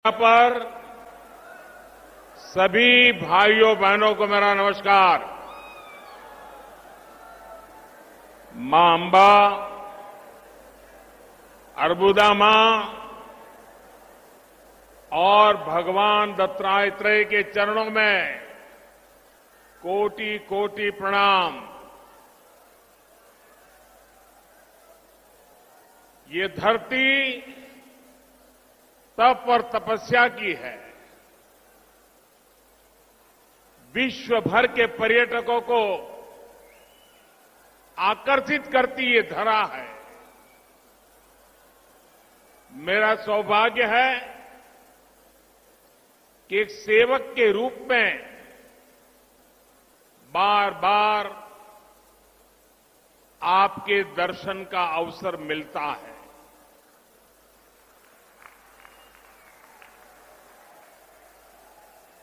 पर सभी भाइयों बहनों को मेरा नमस्कार। मां अंबा, अर्बुदा मां और भगवान दत्तात्रेय के चरणों में कोटि कोटि प्रणाम। ये धरती तप और तपस्या की है। विश्व भर के पर्यटकों को आकर्षित करती ये धरा है। मेरा सौभाग्य है कि एक सेवक के रूप में बार बार आपके दर्शन का अवसर मिलता है।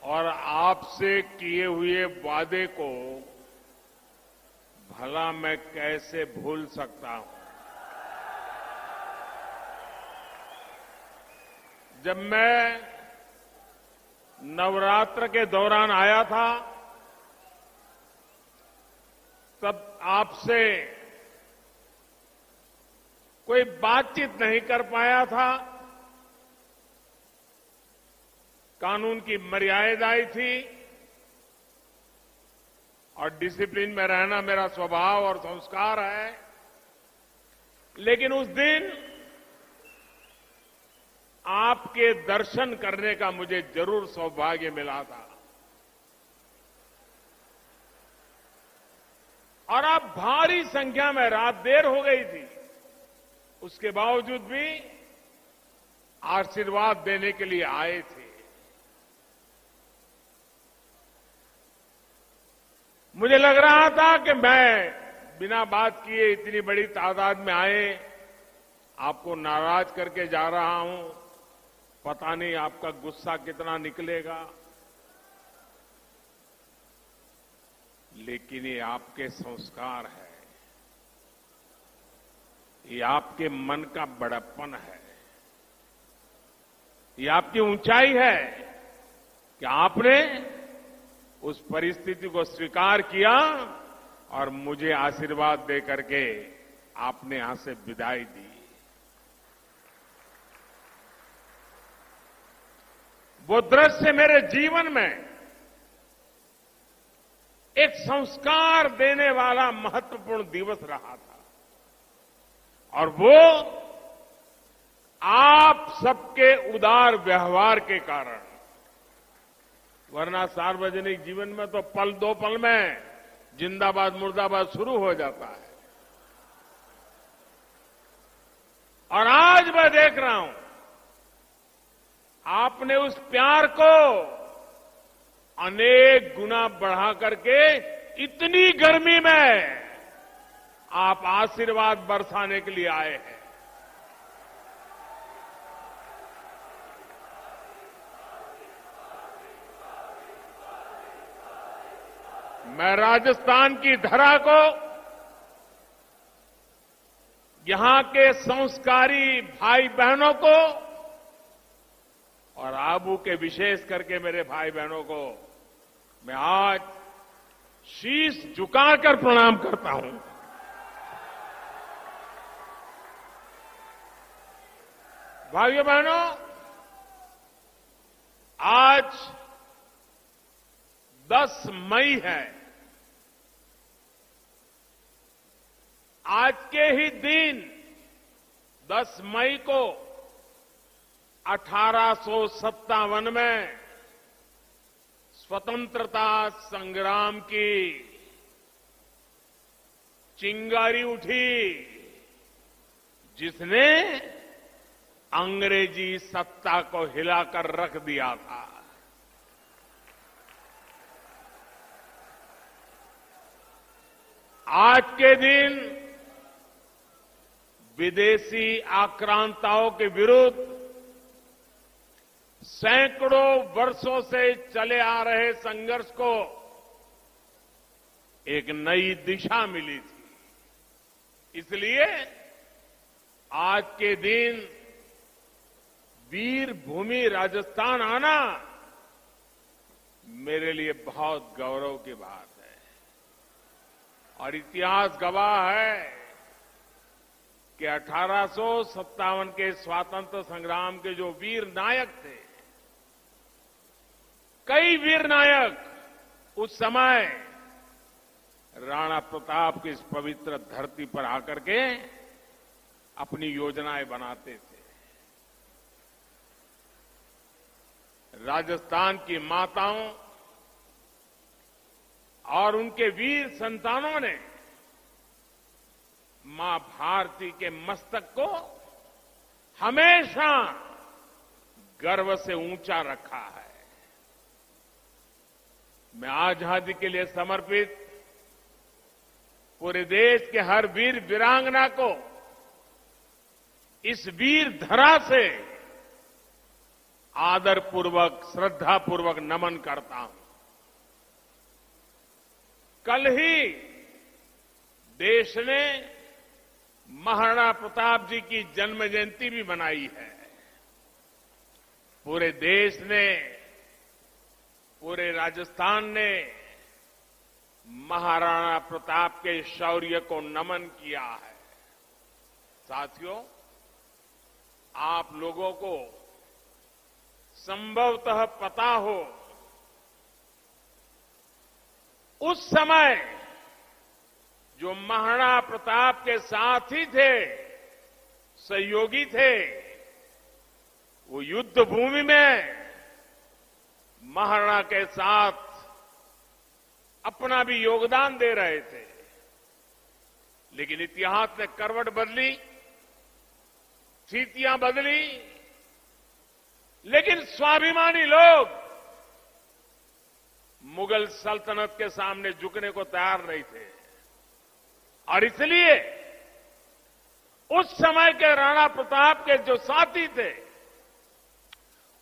और आपसे किए हुए वादे को भला मैं कैसे भूल सकता हूं। जब मैं नवरात्र के दौरान आया था तब आपसे कोई बातचीत नहीं कर पाया था। कानून की मर्यादाएं थी और डिसिप्लिन में रहना मेरा स्वभाव और संस्कार है। लेकिन उस दिन आपके दर्शन करने का मुझे जरूर सौभाग्य मिला था। और आप भारी संख्या में, रात देर हो गई थी, उसके बावजूद भी आशीर्वाद देने के लिए आए थे। मुझे लग रहा था कि मैं बिना बात किए इतनी बड़ी तादाद में आए, आपको नाराज करके जा रहा हूं। पता नहीं आपका गुस्सा कितना निकलेगा, लेकिन ये आपके संस्कार है, ये आपके मन का बड़प्पन है, ये आपकी ऊंचाई है कि आपने उस परिस्थिति को स्वीकार किया और मुझे आशीर्वाद दे करके आपने यहां से विदाई दी। वो दृश्य मेरे जीवन में एक संस्कार देने वाला महत्वपूर्ण दिवस रहा था। और वो आप सबके उदार व्यवहार के कारण। वरना सार्वजनिक जीवन में तो पल दो पल में जिंदाबाद मुर्दाबाद शुरू हो जाता है। और आज मैं देख रहा हूं आपने उस प्यार को अनेक गुना बढ़ा करके इतनी गर्मी में आप आशीर्वाद बरसाने के लिए आए हैं। मैं राजस्थान की धरा को, यहां के संस्कारी भाई बहनों को और आबू के विशेष करके मेरे भाई बहनों को मैं आज शीश झुकाकर प्रणाम करता हूं। भाइयों बहनों, आज 10 मई है। आज के ही दिन 10 मई को 1857 में स्वतंत्रता संग्राम की चिंगारी उठी, जिसने अंग्रेजी सत्ता को हिलाकर रख दिया था। आज के दिन विदेशी आक्रांताओं के विरुद्ध सैकड़ों वर्षों से चले आ रहे संघर्ष को एक नई दिशा मिली थी। इसलिए आज के दिन वीर भूमि राजस्थान आना मेरे लिए बहुत गौरव की बात है। और इतिहास गवाह है कि 1857 के स्वातंत्र संग्राम के जो वीर नायक थे, कई वीर नायक उस समय राणा प्रताप की इस पवित्र धरती पर आकर के अपनी योजनाएं बनाते थे। राजस्थान की माताओं और उनके वीर संतानों ने मां भारती के मस्तक को हमेशा गर्व से ऊंचा रखा है। मैं आजादी के लिए समर्पित पूरे देश के हर वीर वीरांगना को इस वीर धरा से आदरपूर्वक, श्रद्धापूर्वक नमन करता हूं। कल ही देश ने महाराणा प्रताप जी की जन्म जयंती भी मनाई है। पूरे देश ने, पूरे राजस्थान ने महाराणा प्रताप के शौर्य को नमन किया है। साथियों, आप लोगों को संभवतः पता हो, उस समय जो महाराणा प्रताप के साथी थे, सहयोगी थे, वो युद्ध भूमि में महाराणा के साथ अपना भी योगदान दे रहे थे। लेकिन इतिहास ने करवट बदली, स्थितियां बदली, लेकिन स्वाभिमानी लोग मुगल सल्तनत के सामने झुकने को तैयार नहीं थे। और इसलिए उस समय के राणा प्रताप के जो साथी थे,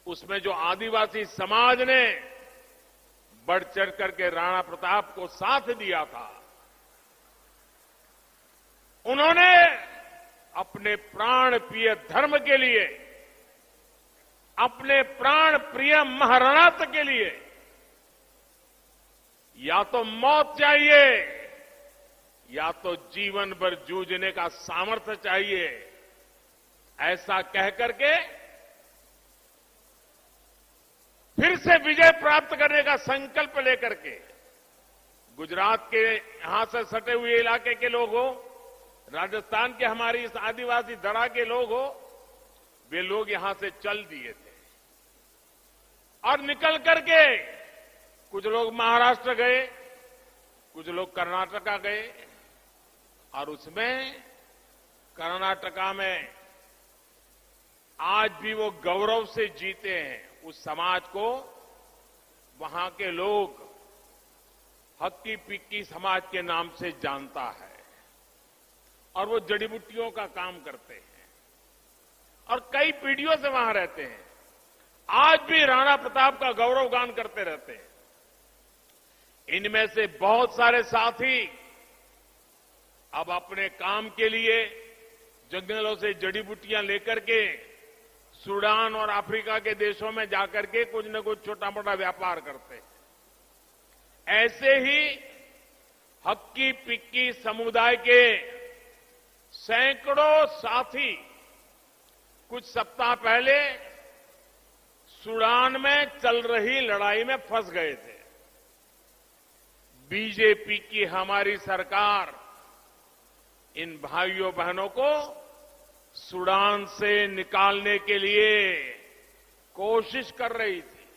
उसमें जो आदिवासी समाज ने बढ़ चढ़ करके राणा प्रताप को साथ दिया था, उन्होंने अपने प्राण प्रिय धर्म के लिए, अपने प्राण प्रिय महाराणा के लिए या तो मौत चाहिए या तो जीवन भर जूझने का सामर्थ्य चाहिए, ऐसा कह करके फिर से विजय प्राप्त करने का संकल्प लेकर के गुजरात के यहां से सटे हुए इलाके के लोग हो, राजस्थान के हमारी इस आदिवासी धरा के लोग हो, वे लोग यहां से चल दिए थे और निकल करके कुछ लोग महाराष्ट्र गए, कुछ लोग कर्नाटका गए और उसमें कर्नाटका में आज भी वो गौरव से जीते हैं। उस समाज को वहां के लोग हक्की पिक्की समाज के नाम से जानता है और वो जड़ी बूटियों का काम करते हैं और कई पीढ़ियों से वहां रहते हैं। आज भी राणा प्रताप का गौरव गान करते रहते हैं। इनमें से बहुत सारे साथी अब अपने काम के लिए जंगलों से जड़ी बूटियां लेकर के सूडान और अफ्रीका के देशों में जाकर के कुछ न कुछ छोटा मोटा व्यापार करते हैं। ऐसे ही हक्की पिक्की समुदाय के सैकड़ों साथी कुछ सप्ताह पहले सूडान में चल रही लड़ाई में फंस गए थे। बीजेपी की हमारी सरकार इन भाइयों बहनों को सूडान से निकालने के लिए कोशिश कर रही थी,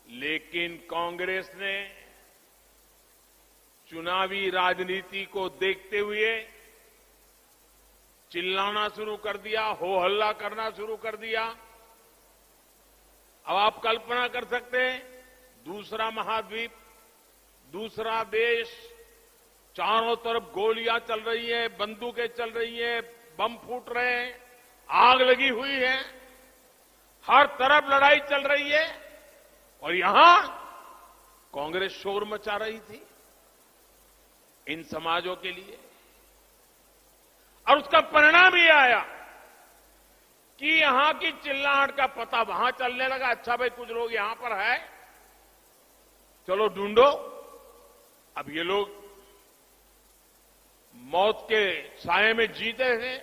लेकिन कांग्रेस ने चुनावी राजनीति को देखते हुए चिल्लाना शुरू कर दिया, हो हल्ला करना शुरू कर दिया। अब आप कल्पना कर सकते हैं, दूसरा महाद्वीप, दूसरा देश, चारों तरफ गोलियां चल रही हैं, बंदूकें चल रही हैं, बम फूट रहे हैं, आग लगी हुई है, हर तरफ लड़ाई चल रही है और यहां कांग्रेस शोर मचा रही थी इन समाजों के लिए। और उसका परिणाम ये आया कि यहां की चिल्लाहट का पता वहां चलने लगा। अच्छा भाई कुछ लोग यहां पर है, चलो ढूंढो। अब ये लोग मौत के साए में जीते थे,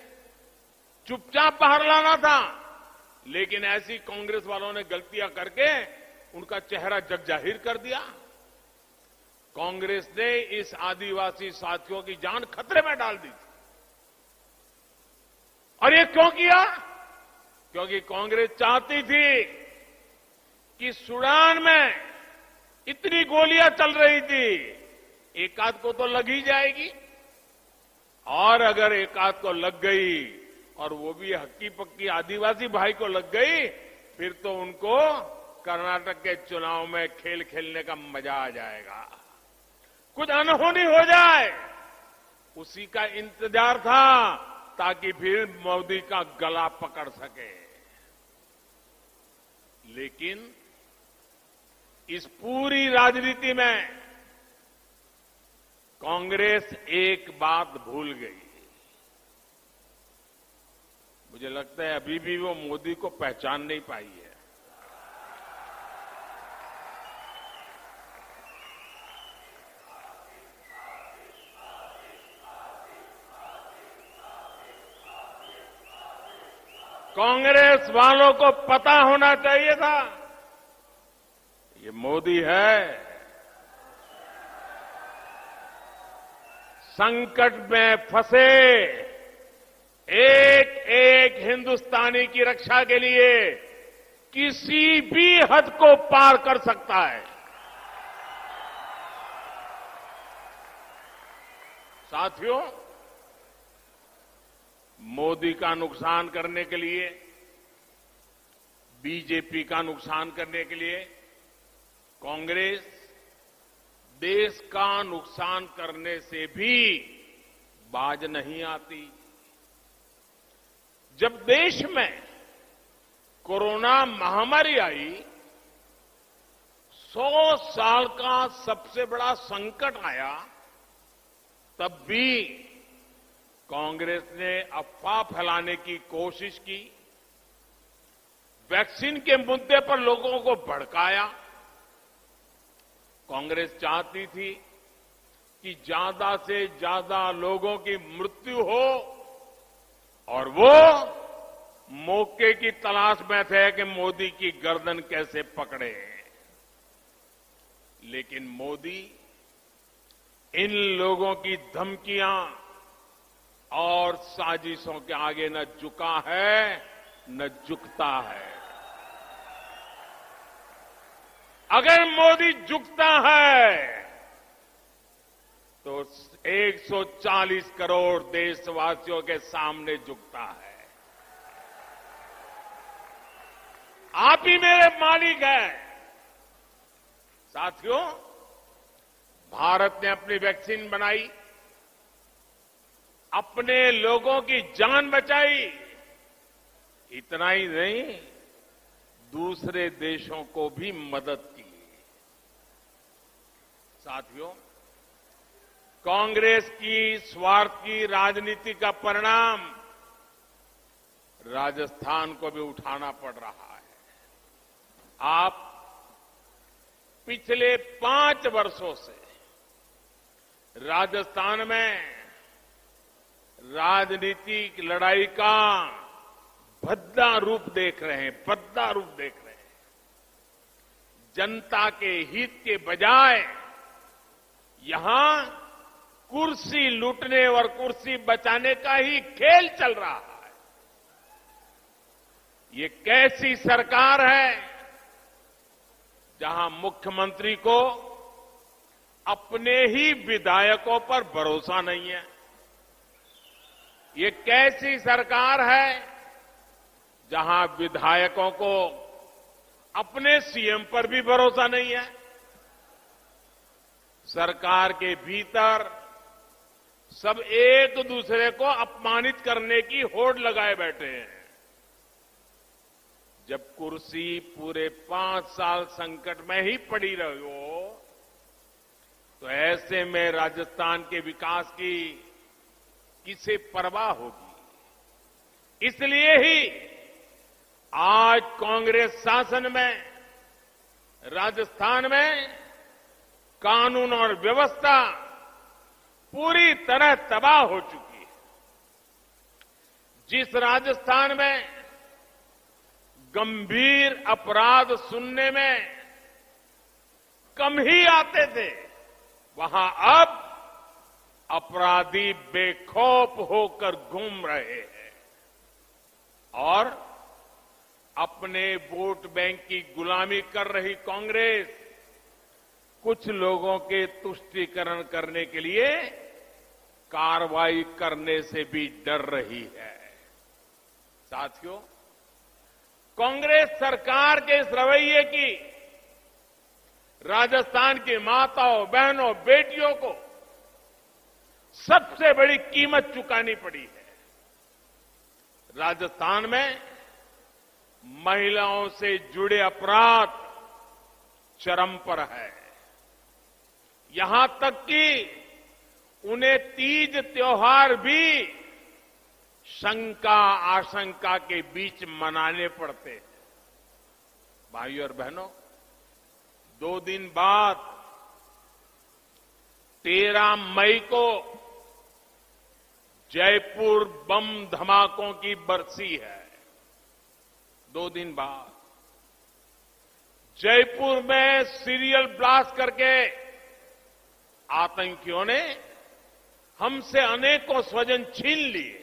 चुपचाप बाहर लाना था, लेकिन ऐसी कांग्रेस वालों ने गलतियां करके उनका चेहरा जग जाहिर कर दिया। कांग्रेस ने इस आदिवासी साथियों की जान खतरे में डाल दी थी। और ये क्यों किया? क्योंकि कांग्रेस चाहती थी कि सूडान में इतनी गोलियां चल रही थी, एक आध को तो लग ही जाएगी, और अगर एक आध को लग गई और वो भी हक्की पक्की आदिवासी भाई को लग गई, फिर तो उनको कर्नाटक के चुनाव में खेल खेलने का मजा आ जाएगा, कुछ अनहोनी हो जाए, उसी का इंतजार था ताकि फिर मोदी का गला पकड़ सके। लेकिन इस पूरी राजनीति में कांग्रेस एक बात भूल गई। मुझे लगता है अभी भी वो मोदी को पहचान नहीं पाई है। कांग्रेस वालों को पता होना चाहिए था ये मोदी है, संकट में फंसे एक एक हिंदुस्तानी की रक्षा के लिए किसी भी हद को पार कर सकता है। साथियों, मोदी का नुकसान करने के लिए, बीजेपी का नुकसान करने के लिए कांग्रेस देश का नुकसान करने से भी बाज नहीं आती। जब देश में कोरोना महामारी आई, 100 साल का सबसे बड़ा संकट आया, तब भी कांग्रेस ने अफवाह फैलाने की कोशिश की, वैक्सीन के मुद्दे पर लोगों को भड़काया। कांग्रेस चाहती थी कि ज्यादा से ज्यादा लोगों की मृत्यु हो, और वो मौके की तलाश में थे कि मोदी की गर्दन कैसे पकड़े। लेकिन मोदी इन लोगों की धमकियां और साजिशों के आगे न झुका है न झुकता है। अगर मोदी झुकता है तो 140 करोड़ देशवासियों के सामने झुकता है। आप ही मेरे मालिक हैं। साथियों, भारत ने अपनी वैक्सीन बनाई, अपने लोगों की जान बचाई, इतना ही नहीं, दूसरे देशों को भी मदद की। साथियों, कांग्रेस की स्वार्थ की राजनीति का परिणाम राजस्थान को भी उठाना पड़ रहा है। आप पिछले 5 वर्षों से राजस्थान में राजनीतिक लड़ाई का भद्दा रूप देख रहे हैं, भद्दा रूप देख रहे हैं। जनता के हित के बजाय यहां कुर्सी लूटने और कुर्सी बचाने का ही खेल चल रहा है। ये कैसी सरकार है जहां मुख्यमंत्री को अपने ही विधायकों पर भरोसा नहीं है। ये कैसी सरकार है जहां विधायकों को अपने सीएम पर भी भरोसा नहीं है। सरकार के भीतर सब एक दूसरे को अपमानित करने की होड़ लगाए बैठे हैं। जब कुर्सी पूरे 5 साल संकट में ही पड़ी रही हो, तो ऐसे में राजस्थान के विकास की किसे परवाह होगी। इसलिए ही आज कांग्रेस शासन में राजस्थान में कानून और व्यवस्था पूरी तरह तबाह हो चुकी है। जिस राजस्थान में गंभीर अपराध सुनने में कम ही आते थे, वहां अब अपराधी बेखौफ होकर घूम रहे हैं और अपने वोट बैंक की गुलामी कर रही कांग्रेस कुछ लोगों के तुष्टीकरण करने के लिए कार्रवाई करने से भी डर रही है। साथियों, कांग्रेस सरकार के इस रवैये की राजस्थान की माताओं, बहनों, बेटियों को सबसे बड़ी कीमत चुकानी पड़ी है। राजस्थान में महिलाओं से जुड़े अपराध चरम पर है। यहां तक कि उन्हें तीज त्योहार भी शंका आशंका के बीच मनाने पड़ते हैं। भाइयों और बहनों, 2 दिन बाद 13 मई को जयपुर बम धमाकों की बरसी है। 2 दिन बाद जयपुर में सीरियल ब्लास्ट करके आतंकियों ने हमसे अनेकों स्वजन छीन लिए।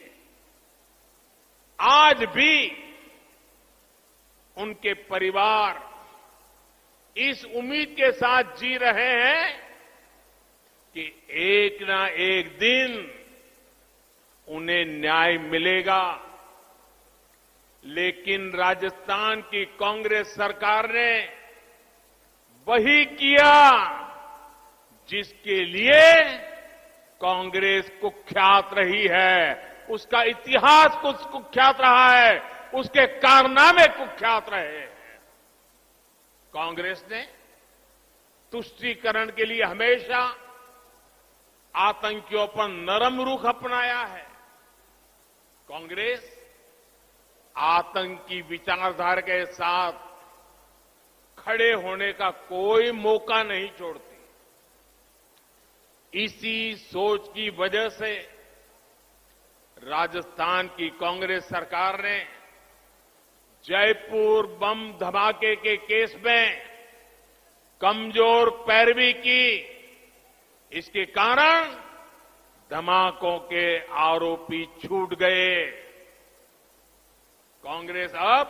आज भी उनके परिवार इस उम्मीद के साथ जी रहे हैं कि एक ना एक दिन उन्हें न्याय मिलेगा। लेकिन राजस्थान की कांग्रेस सरकार ने वही किया जिसके लिए कांग्रेस कुख्यात रही है, उसका इतिहास कुछ कुख्यात रहा है, उसके कारनामे कुख्यात रहे हैं। कांग्रेस ने तुष्टीकरण के लिए हमेशा आतंकियों पर नरम रुख अपनाया है। कांग्रेस आतंकी विचारधारा के साथ खड़े होने का कोई मौका नहीं छोड़ती। इसी सोच की वजह से राजस्थान की कांग्रेस सरकार ने जयपुर बम धमाके के केस में कमजोर पैरवी की। इसके कारण धमाकों के आरोपी छूट गए। कांग्रेस अब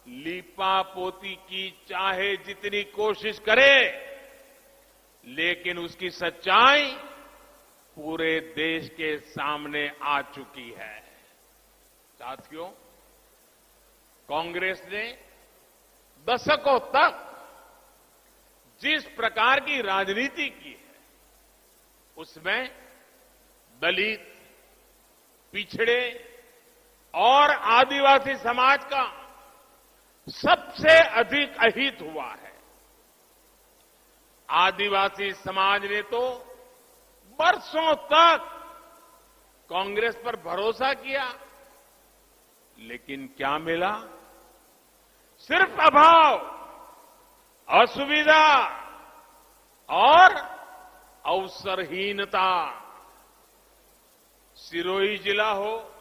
लीपापोती की चाहे जितनी कोशिश करे, लेकिन उसकी सच्चाई पूरे देश के सामने आ चुकी है। साथियों, कांग्रेस ने दशकों तक जिस प्रकार की राजनीति की है, उसमें दलित, पिछड़े और आदिवासी समाज का सबसे अधिक अहित हुआ है। आदिवासी समाज ने तो बरसों तक कांग्रेस पर भरोसा किया, लेकिन क्या मिला? सिर्फ अभाव, असुविधा और अवसरहीनता। सिरोही जिला हो,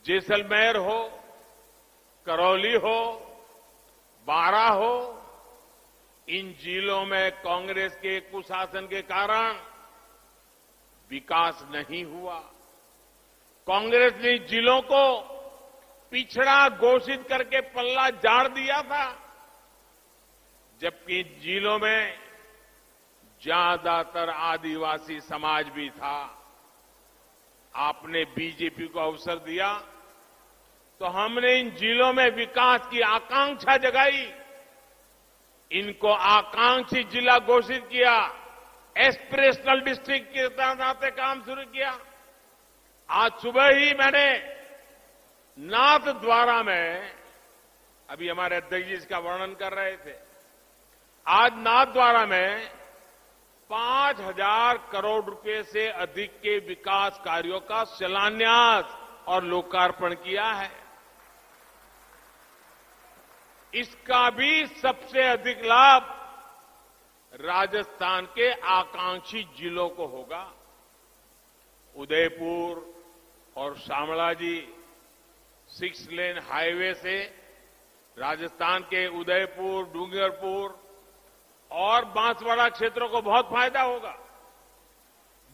जैसलमेर हो, करौली हो, बारां हो, इन जिलों में कांग्रेस के कुशासन के कारण विकास नहीं हुआ। कांग्रेस ने जिलों को पिछड़ा घोषित करके पल्ला झाड़ दिया था, जबकि जिलों में ज्यादातर आदिवासी समाज भी था। आपने बीजेपी को अवसर दिया तो हमने इन जिलों में विकास की आकांक्षा जगाई, इनको आकांक्षी जिला घोषित किया, एस्पिरेशनल डिस्ट्रिक्ट के नाते काम शुरू किया। आज सुबह ही मैंने नाथद्वारा में, अभी हमारे अध्यक्ष जी इसका वर्णन कर रहे थे, आज नाथद्वारा में 5,000 करोड़ रुपए से अधिक के विकास कार्यों का शिलान्यास और लोकार्पण किया है। इसका भी सबसे अधिक लाभ राजस्थान के आकांक्षी जिलों को होगा। उदयपुर और शामलाजी 6 लेन हाईवे से राजस्थान के उदयपुर, डूंगरपुर और बांसवाड़ा क्षेत्रों को बहुत फायदा होगा।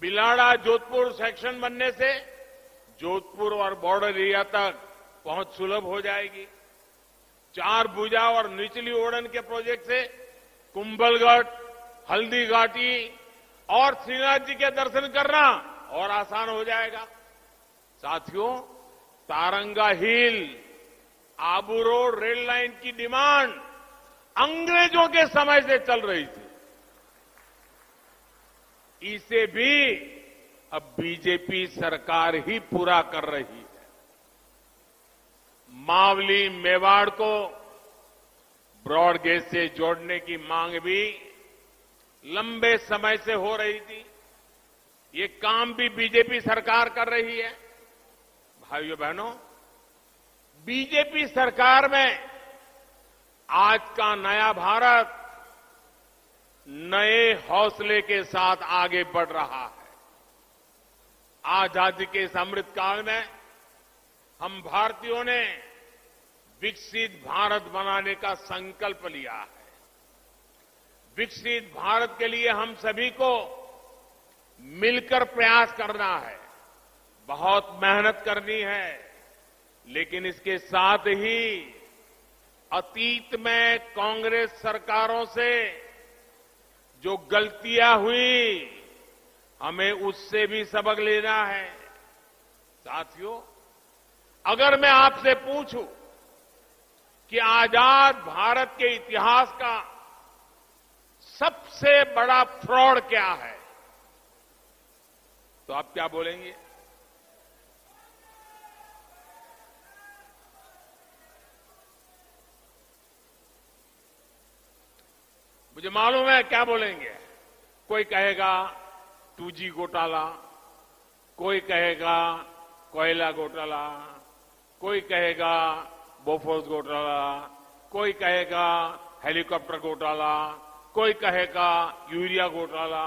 बिलाड़ा जोधपुर सेक्शन बनने से जोधपुर और बॉर्डर एरिया तक पहुंच सुलभ हो जाएगी। 4 भुजा और निचली ओड़न के प्रोजेक्ट से कुंभलगढ़, हल्दी घाटी और श्रीनाथ जी के दर्शन करना और आसान हो जाएगा। साथियों, तारंगा हिल, आबू रोड रेल लाइन की डिमांड अंग्रेजों के समय से चल रही थी। इसे भी अब बीजेपी सरकार ही पूरा कर रही है। मावली, मेवाड़ को ब्रॉड गेज से जोड़ने की मांग भी लंबे समय से हो रही थी। ये काम भी बीजेपी सरकार कर रही है। भाइयों बहनों, बीजेपी सरकार में आज का नया भारत नए हौसले के साथ आगे बढ़ रहा है। आजादी के इस अमृतकाल में हम भारतीयों ने विकसित भारत बनाने का संकल्प लिया है। विकसित भारत के लिए हम सभी को मिलकर प्रयास करना है, बहुत मेहनत करनी है, लेकिन इसके साथ ही अतीत में कांग्रेस सरकारों से जो गलतियां हुई, हमें उससे भी सबक लेना है। साथियों, अगर मैं आपसे पूछूं कि आजाद भारत के इतिहास का सबसे बड़ा फ्रॉड क्या है, तो आप क्या बोलेंगे? मुझे मालूम है क्या बोलेंगे। कोई कहेगा 2G घोटाला, कोई कहेगा कोयला घोटाला, कोई कहेगा बोफोर्स घोटाला, कोई कहेगा हेलीकॉप्टर घोटाला, कोई कहेगा यूरिया घोटाला।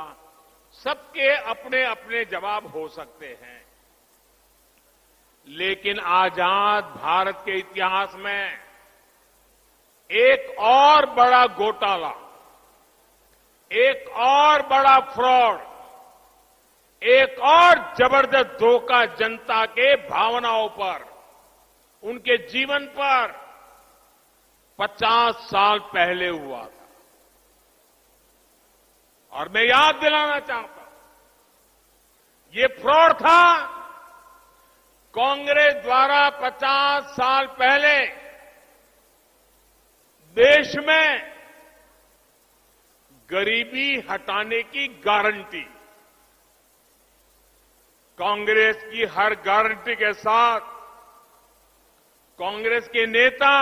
सबके अपने अपने जवाब हो सकते हैं, लेकिन आजाद भारत के इतिहास में एक और बड़ा घोटाला, एक और बड़ा फ्रॉड, एक और जबरदस्त धोखा जनता के भावनाओं पर, उनके जीवन पर 50 साल पहले हुआ था। और मैं याद दिलाना चाहता हूं, ये फ्रॉड था कांग्रेस द्वारा 50 साल पहले देश में गरीबी हटाने की गारंटी। कांग्रेस की हर गारंटी के साथ कांग्रेस के नेता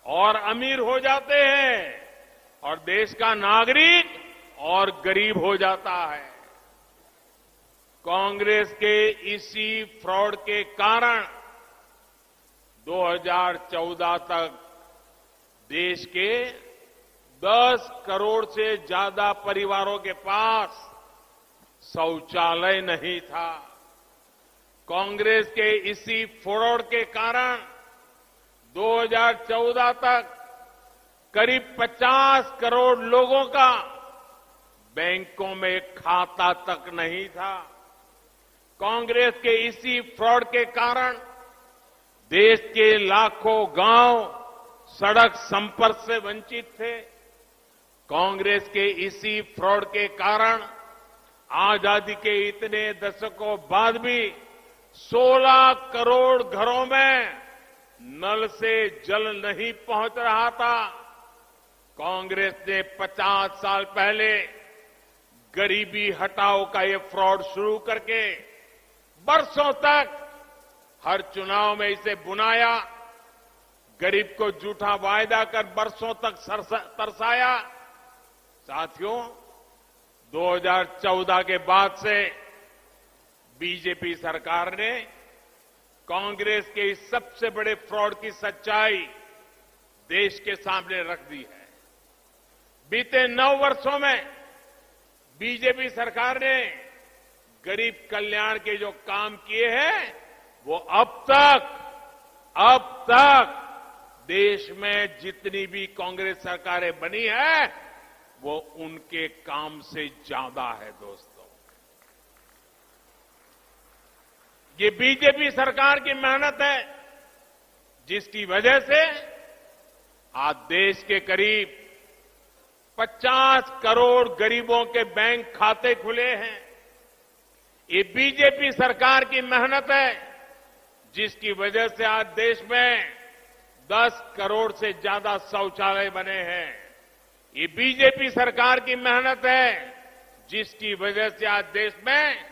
और अमीर हो जाते हैं और देश का नागरिक और गरीब हो जाता है। कांग्रेस के इसी फ्रॉड के कारण 2014 तक देश के 10 करोड़ से ज्यादा परिवारों के पास शौचालय नहीं था। कांग्रेस के इसी फ्रॉड के कारण 2014 तक करीब 50 करोड़ लोगों का बैंकों में खाता तक नहीं था। कांग्रेस के इसी फ्रॉड के कारण देश के लाखों गांव सड़क संपर्क से वंचित थे। कांग्रेस के इसी फ्रॉड के कारण आजादी के इतने दशकों बाद भी 16 करोड़ घरों में नल से जल नहीं पहुंच रहा था। कांग्रेस ने 50 साल पहले गरीबी हटाओ का ये फ्रॉड शुरू करके बरसों तक हर चुनाव में इसे बुनाया, गरीब को झूठा वायदा कर बरसों तक तरसाया। साथियों, 2014 के बाद से बीजेपी सरकार ने कांग्रेस के इस सबसे बड़े फ्रॉड की सच्चाई देश के सामने रख दी है। बीते 9 वर्षों में बीजेपी सरकार ने गरीब कल्याण के जो काम किए हैं वो अब तक देश में जितनी भी कांग्रेस सरकारें बनी है वो उनके काम से ज्यादा है। दोस्तों, ये बीजेपी सरकार की मेहनत है जिसकी वजह से आज देश के करीब 50 करोड़ गरीबों के बैंक खाते खुले हैं। ये बीजेपी सरकार की मेहनत है जिसकी वजह से आज देश में 10 करोड़ से ज्यादा शौचालय बने हैं। ये बीजेपी सरकार की मेहनत है जिसकी वजह से आज देश में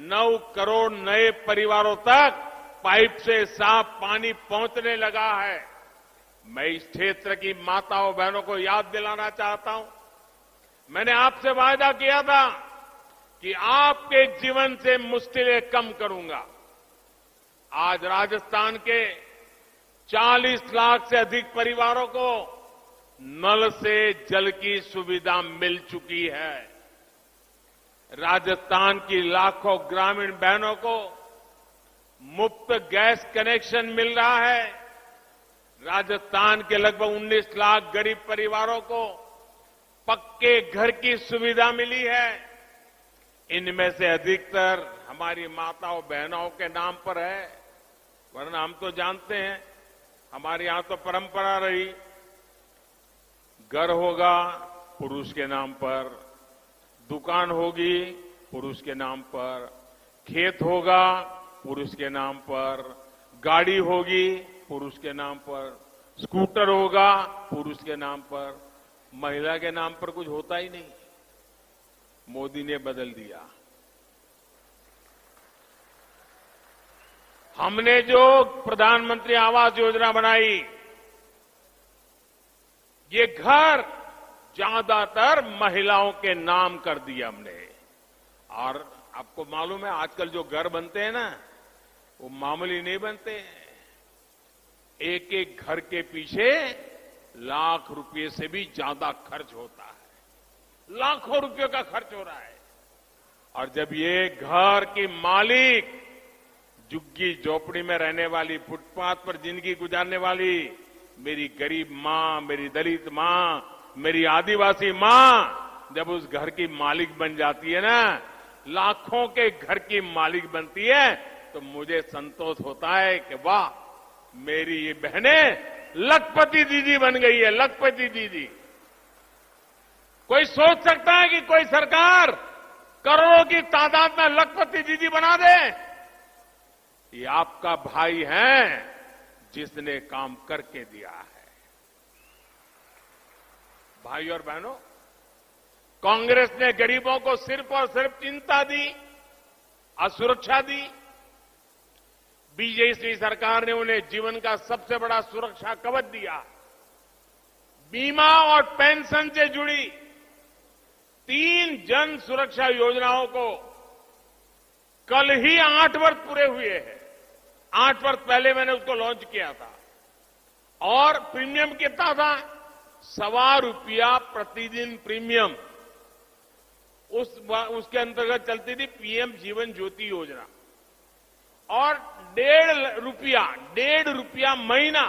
9 करोड़ नए परिवारों तक पाइप से साफ पानी पहुंचने लगा है। मैं इस क्षेत्र की माताओं बहनों को याद दिलाना चाहता हूं, मैंने आपसे वायदा किया था कि आपके जीवन से मुश्किलें कम करूंगा। आज राजस्थान के 40 लाख से अधिक परिवारों को नल से जल की सुविधा मिल चुकी है। राजस्थान की लाखों ग्रामीण बहनों को मुफ्त गैस कनेक्शन मिल रहा है। राजस्थान के लगभग 19 लाख गरीब परिवारों को पक्के घर की सुविधा मिली है। इनमें से अधिकतर हमारी माताओं बहनों के नाम पर है, वरना हम तो जानते हैं हमारे यहां तो परंपरा रही, घर होगा पुरुष के नाम पर, दुकान होगी पुरुष के नाम पर, खेत होगा पुरुष के नाम पर, गाड़ी होगी पुरुष के नाम पर, स्कूटर होगा पुरुष के नाम पर, महिला के नाम पर कुछ होता ही नहीं। मोदी ने बदल दिया। हमने जो प्रधानमंत्री आवास योजना बनाई, ये घर ज्यादातर महिलाओं के नाम कर दिया हमने। और आपको मालूम है आजकल जो घर बनते हैं ना वो मामूली नहीं बनते हैं। एक एक घर के पीछे लाख रुपए से भी ज्यादा खर्च होता है, लाखों रुपयों का खर्च हो रहा है। और जब ये घर की मालिक झुग्गी झोपड़ी में रहने वाली, फुटपाथ पर जिंदगी गुजारने वाली मेरी गरीब मां, मेरी दलित मां, मेरी आदिवासी मां जब उस घर की मालिक बन जाती है ना, लाखों के घर की मालिक बनती है, तो मुझे संतोष होता है कि वाह, मेरी ये बहनें लखपति दीदी बन गई है, लखपति दीदी। कोई सोच सकता है कि कोई सरकार करोड़ों की तादाद में लखपति दीदी बना दे? ये आपका भाई है जिसने काम करके दिया है। भाई और बहनों, कांग्रेस ने गरीबों को सिर्फ और सिर्फ चिंता दी, असुरक्षा दी। बीजेपी सरकार ने उन्हें जीवन का सबसे बड़ा सुरक्षा कवच दिया। बीमा और पेंशन से जुड़ी 3 जन सुरक्षा योजनाओं को कल ही 8 वर्ष पूरे हुए हैं। 8 वर्ष पहले मैंने उसको लॉन्च किया था और प्रीमियम कितना था? ₹1.25 प्रतिदिन प्रीमियम। उसके अंतर्गत चलती थी पीएम जीवन ज्योति योजना और ₹1.5 महीना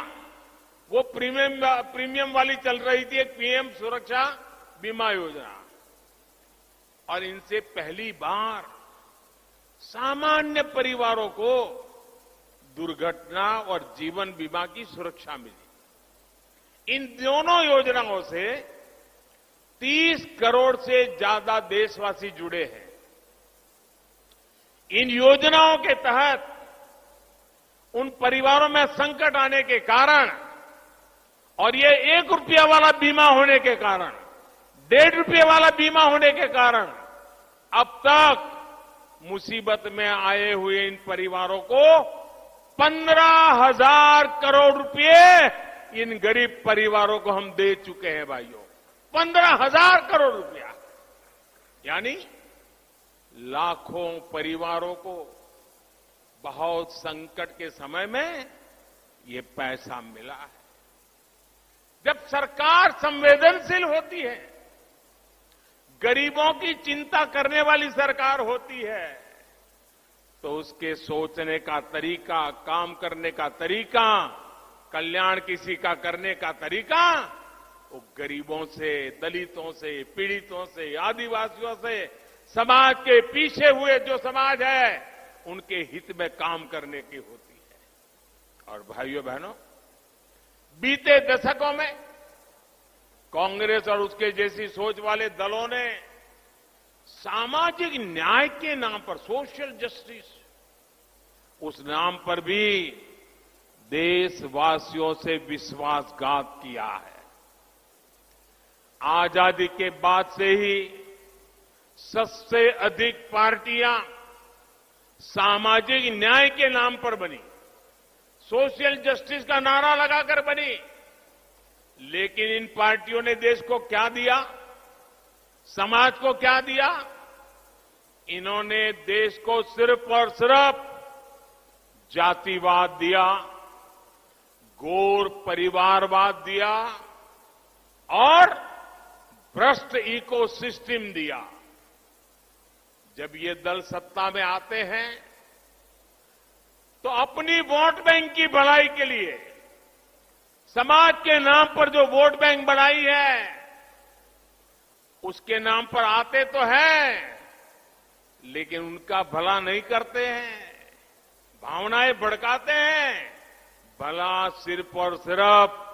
वो प्रीमियम वाली चल रही थी एक पीएम सुरक्षा बीमा योजना। और इनसे पहली बार सामान्य परिवारों को दुर्घटना और जीवन बीमा की सुरक्षा मिली। इन दोनों योजनाओं से 30 करोड़ से ज्यादा देशवासी जुड़े हैं। इन योजनाओं के तहत उन परिवारों में संकट आने के कारण और ये ₹1 वाला बीमा होने के कारण, ₹1.5 वाला बीमा होने के कारण अब तक मुसीबत में आए हुए इन परिवारों को 15,000 करोड़ रुपए इन गरीब परिवारों को हम दे चुके हैं भाइयों। 15,000 करोड़ रुपया, यानी लाखों परिवारों को बहुत संकट के समय में ये पैसा मिला है। जब सरकार संवेदनशील होती है, गरीबों की चिंता करने वाली सरकार होती है, तो उसके सोचने का तरीका, काम करने का तरीका, कल्याण किसी का करने का तरीका, वो गरीबों से, दलितों से, पीड़ितों से, आदिवासियों से, समाज के पीछे हुए जो समाज है, उनके हित में काम करने की होती है। और भाइयों बहनों, बीते दशकों में कांग्रेस और उसके जैसी सोच वाले दलों ने सामाजिक न्याय के नाम पर, सोशल जस्टिस, उस नाम पर भी देशवासियों से विश्वासघात किया है। आजादी के बाद से ही सबसे अधिक पार्टियां सामाजिक न्याय के नाम पर बनी, सोशल जस्टिस का नारा लगाकर बनी, लेकिन इन पार्टियों ने देश को क्या दिया, समाज को क्या दिया? इन्होंने देश को सिर्फ और सिर्फ जातिवाद दिया, गौर परिवारवाद दिया और भ्रष्ट इकोसिस्टम दिया। जब ये दल सत्ता में आते हैं तो अपनी वोट बैंक की भलाई के लिए समाज के नाम पर जो वोट बैंक बनाई है, उसके नाम पर आते तो हैं, लेकिन उनका भला नहीं करते हैं, भावनाएं भड़काते हैं, भला सिर्फ और सिर्फ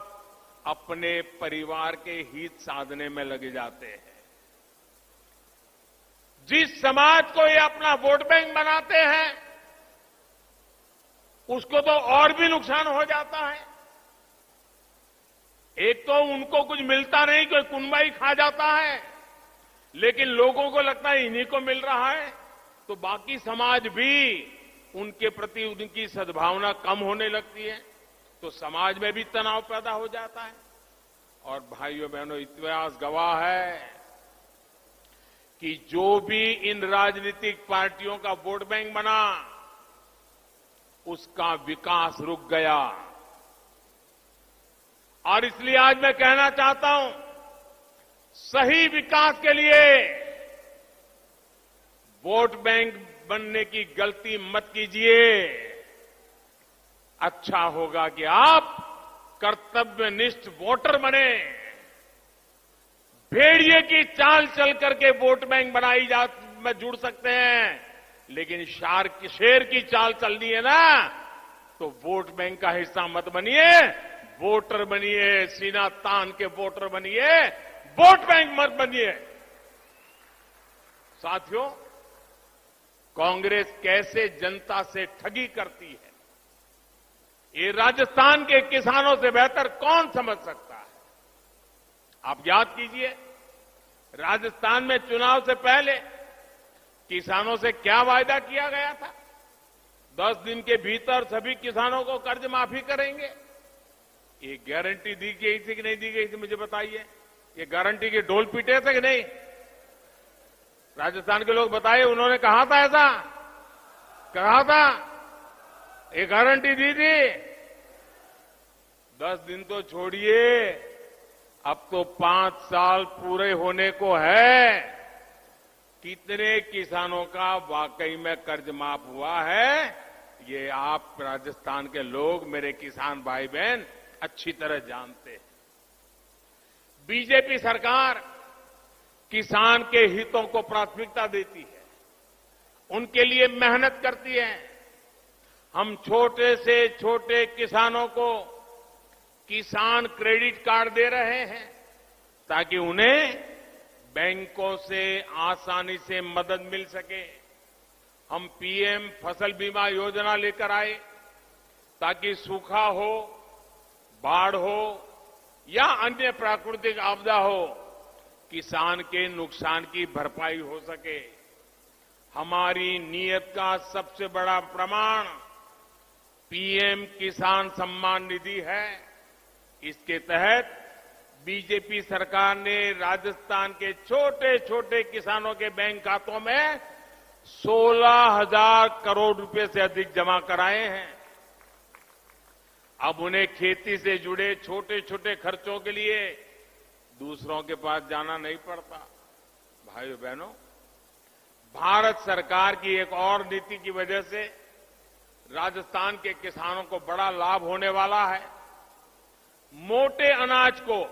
अपने परिवार के हित साधने में लगे जाते हैं। जिस समाज को ये अपना वोट बैंक बनाते हैं, उसको तो और भी नुकसान हो जाता है। एक तो उनको कुछ मिलता नहीं, कोई कुनबाई खा जाता है, लेकिन लोगों को लगता है इन्हीं को मिल रहा है, तो बाकी समाज भी उनके प्रति उनकी सद्भावना कम होने लगती है, तो समाज में भी तनाव पैदा हो जाता है। और भाइयों बहनों, इतिहास गवाह है कि जो भी इन राजनीतिक पार्टियों का वोट बैंक बना, उसका विकास रुक गया। और इसलिए आज मैं कहना चाहता हूं, सही विकास के लिए वोट बैंक बनने की गलती मत कीजिए। अच्छा होगा कि आप कर्तव्यनिष्ठ वोटर बने। भेड़िए की चाल चल करके वोट बैंक में जुड़ सकते हैं, लेकिन शेर की चाल चलनी है ना, तो वोट बैंक का हिस्सा मत बनिए, वोटर बनिए, सीना तान के वोटर बनिए, वोट बैंक मत बनिए। साथियों, कांग्रेस कैसे जनता से ठगी करती है, ये राजस्थान के किसानों से बेहतर कौन समझ सकता है। आप याद कीजिए, राजस्थान में चुनाव से पहले किसानों से क्या वायदा किया गया था? 10 दिन के भीतर सभी किसानों को कर्ज माफी करेंगे। ये गारंटी दी गई थी कि नहीं दी गई थी, मुझे बताइए। ये गारंटी के ढोल पीटे थे कि नहीं? राजस्थान के लोग बताइए, उन्होंने कहा था ऐसा? कहा था? ये गारंटी दी थी? 10 दिन तो छोड़िए, अब तो 5 साल पूरे होने को है। कितने किसानों का वाकई में कर्ज माफ हुआ है, ये आप राजस्थान के लोग, मेरे किसान भाई बहन अच्छी तरह जानते हैं। बीजेपी सरकार किसान के हितों को प्राथमिकता देती है, उनके लिए मेहनत करती है। हम छोटे से छोटे किसानों को किसान क्रेडिट कार्ड दे रहे हैं, ताकि उन्हें बैंकों से आसानी से मदद मिल सके। हम पीएम फसल बीमा योजना लेकर आए, ताकि सूखा हो, बाढ़ हो या अन्य प्राकृतिक आपदा हो, किसान के नुकसान की भरपाई हो सके। हमारी नीयत का सबसे बड़ा प्रमाण पीएम किसान सम्मान निधि है। इसके तहत बीजेपी सरकार ने राजस्थान के छोटे छोटे किसानों के बैंक खातों में 16,000 करोड़ रुपए से अधिक जमा कराए हैं। अब उन्हें खेती से जुड़े छोटे छोटे खर्चों के लिए दूसरों के पास जाना नहीं पड़ता। भाइयों बहनों, भारत सरकार की एक और नीति की वजह से राजस्थान के किसानों को बड़ा लाभ होने वाला है। मोटे अनाज को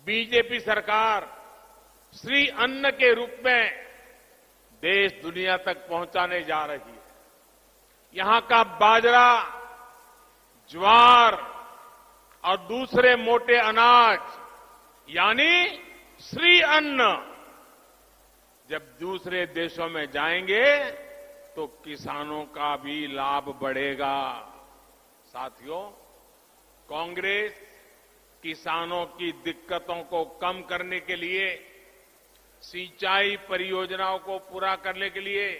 बीजेपी सरकार श्री अन्न के रूप में देश दुनिया तक पहुंचाने जा रही है। यहां का बाजरा, ज्वार और दूसरे मोटे अनाज यानी श्री अन्न जब दूसरे देशों में जाएंगे तो किसानों का भी लाभ बढ़ेगा। साथियों, कांग्रेस किसानों की दिक्कतों को कम करने के लिए, सिंचाई परियोजनाओं को पूरा करने के लिए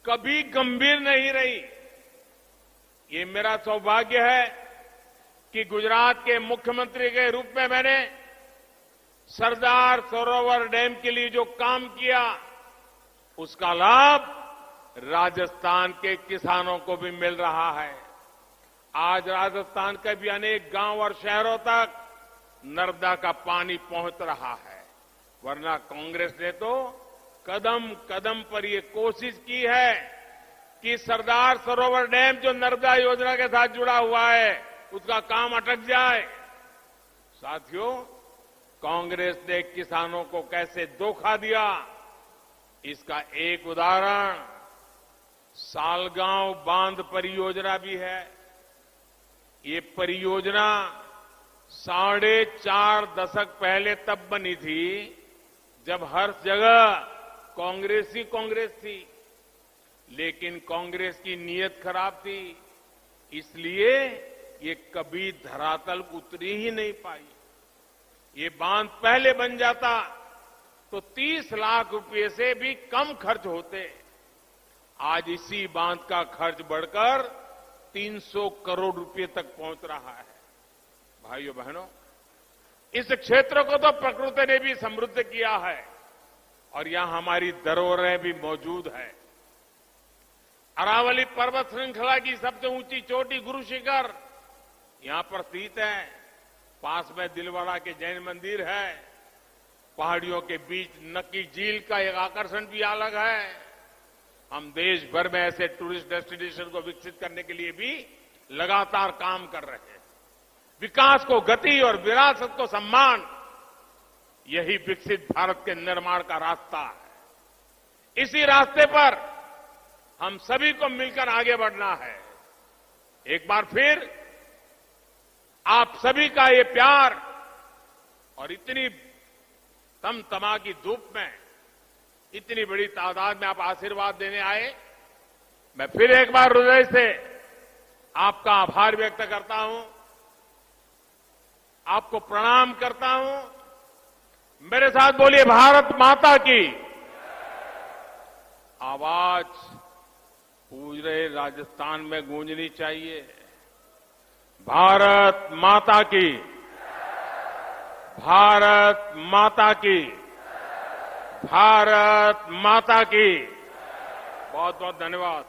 कभी गंभीर नहीं रही। ये मेरा सौभाग्य है कि गुजरात के मुख्यमंत्री के रूप में मैंने सरदार सरोवर डैम के लिए जो काम किया उसका लाभ राजस्थान के किसानों को भी मिल रहा है। आज राजस्थान के भी अनेक गांव और शहरों तक नर्मदा का पानी पहुंच रहा है। वरना कांग्रेस ने तो कदम कदम पर ये कोशिश की है कि सरदार सरोवर डैम जो नर्मदा योजना के साथ जुड़ा हुआ है उसका काम अटक जाए। साथियों, कांग्रेस ने किसानों को कैसे धोखा दिया, इसका एक उदाहरण सालगांव बांध परियोजना भी है। ये परियोजना 4.5 दशक पहले तब बनी थी जब हर जगह कांग्रेस ही कांग्रेस थी, लेकिन कांग्रेस की नीयत खराब थी, इसलिए ये कभी धरातल उतरी ही नहीं पाई। ये बांध पहले बन जाता तो 30 लाख रुपए से भी कम खर्च होते। आज इसी बांध का खर्च बढ़कर 300 करोड़ रुपए तक पहुंच रहा है। भाइयों बहनों, इस क्षेत्र को तो प्रकृति ने भी समृद्ध किया है और यहां हमारी धरोहरें भी मौजूद है। अरावली पर्वत श्रृंखला की सबसे ऊंची चोटी गुरु शिखर यहां पर स्थित है। पास में दिलवाड़ा के जैन मंदिर है। पहाड़ियों के बीच नक्की झील का एक आकर्षण भी अलग है। हम देश भर में ऐसे टूरिस्ट डेस्टिनेशन को विकसित करने के लिए भी लगातार काम कर रहे हैं। विकास को गति और विरासत को सम्मान, यही विकसित भारत के निर्माण का रास्ता है। इसी रास्ते पर हम सभी को मिलकर आगे बढ़ना है। एक बार फिर आप सभी का ये प्यार और इतनी तमतमा की धूप में इतनी बड़ी तादाद में आप आशीर्वाद देने आए, मैं फिर एक बार हृदय से आपका आभार व्यक्त करता हूं, आपको प्रणाम करता हूं। मेरे साथ बोलिए, भारत माता की आवाज पूरे राजस्थान में गूंजनी चाहिए। भारत माता की, भारत माता की, भारत माता की। बहुत बहुत धन्यवाद।